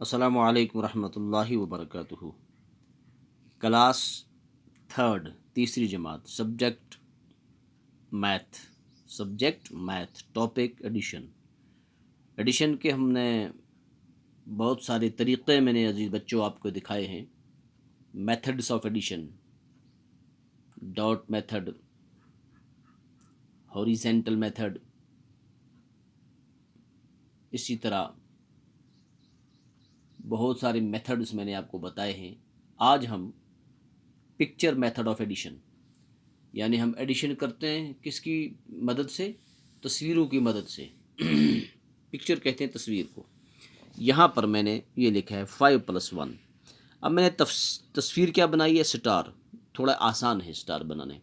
अस्सलामु अलैकुम रहमतुल्लाहि व बरकातुहू। क्लास थर्ड तीसरी जमात, subject math, topic addition. Addition के हमने बहुत सारे तरीक़े मैंने अजीज़ बच्चों आपको दिखाए हैं। Methods of addition, dot method, horizontal method, इसी तरह बहुत सारे मेथड्स मैंने आपको बताए हैं। आज हम पिक्चर मेथड ऑफ एडिशन, यानी हम एडिशन करते हैं किसकी मदद से? तस्वीरों की मदद से। पिक्चर कहते हैं तस्वीर को। यहाँ पर मैंने ये लिखा है 5+1। अब मैंने तस्वीर क्या बनाई है? स्टार। थोड़ा आसान है स्टार बनाने,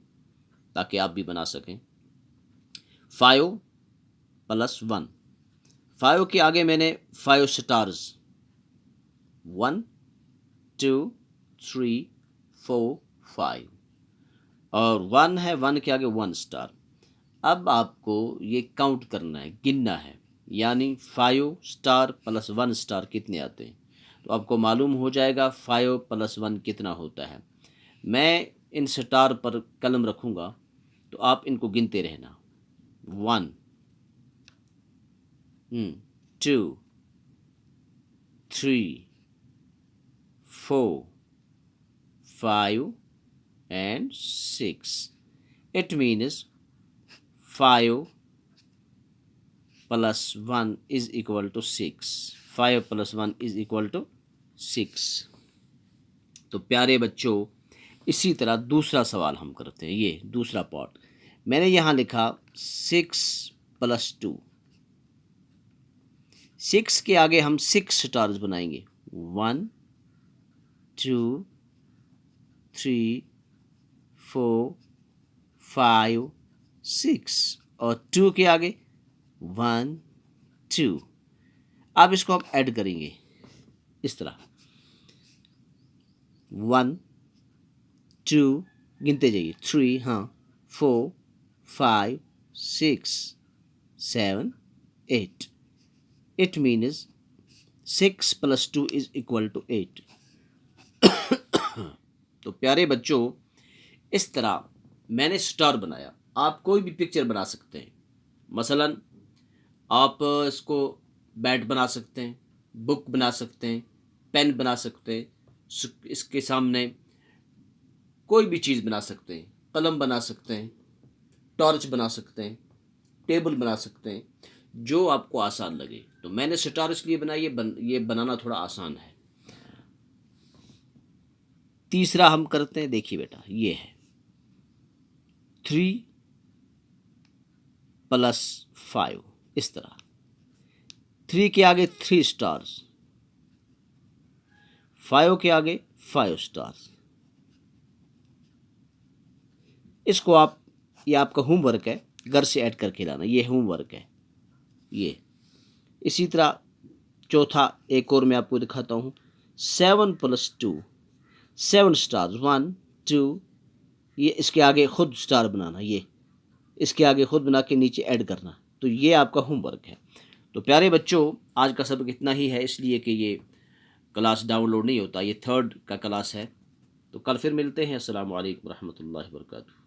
ताकि आप भी बना सकें। 5+1, 5 के आगे मैंने 5 स्टार्स, 1 2 3 4 5, और 1 है, 1 के आगे 1 स्टार। अब आपको ये काउंट करना है, गिनना है, यानी 5 स्टार प्लस 1 स्टार कितने आते हैं। तो आपको मालूम हो जाएगा 5+1 कितना होता है। मैं इन स्टार पर कलम रखूँगा, तो आप इनको गिनते रहना। 1 2 3 4 5 and 6. It means 5 plus 1 is equal to 6. 5 plus 1 is equal to 6. तो प्यारे बच्चों, इसी तरह दूसरा सवाल हम करते हैं। ये दूसरा पार्ट मैंने यहाँ लिखा 6+2। 6 के आगे हम 6 स्टार्स बनाएंगे, 1 2 3 4 5 6, और 2 के आगे 1 2। अब इसको हम ऐड करेंगे इस तरह, 1 2, गिनते जाइए, 3, हाँ, 4 5 6 7 8। It means 6 + 2 is equal to 8। तो प्यारे बच्चों, इस तरह मैंने स्टार बनाया। आप कोई भी पिक्चर बना सकते हैं। मसलन आप इसको बैट बना सकते हैं, बुक बना सकते हैं, पेन बना सकते हैं, इसके सामने कोई भी चीज़ बना सकते हैं, कलम बना सकते हैं, टॉर्च बना सकते हैं, टेबल बना सकते हैं, जो आपको आसान लगे। तो मैंने स्टार इसलिए बनाई, ये बनाना थोड़ा आसान है। तीसरा हम करते हैं, देखिए बेटा, ये है 3+5, इस तरह 3 के आगे 3 स्टार्स, 5 के आगे 5 स्टार्स। इसको आप, ये आपका होमवर्क है, घर से ऐड करके लाना, ये होमवर्क है ये। इसी तरह चौथा एक और मैं आपको दिखाता हूँ, 7+2, 7 स्टार्स, 1 2, ये इसके आगे खुद स्टार बनाना, ये इसके आगे खुद बना के नीचे ऐड करना। तो ये आपका होमवर्क है। तो प्यारे बच्चों, आज का सबक इतना ही है, इसलिए कि ये क्लास डाउनलोड नहीं होता, ये थर्ड का क्लास है। तो कल फिर मिलते हैं। अस्सलामु अलैकुम रहमतुल्लाहि व बरकातुहू।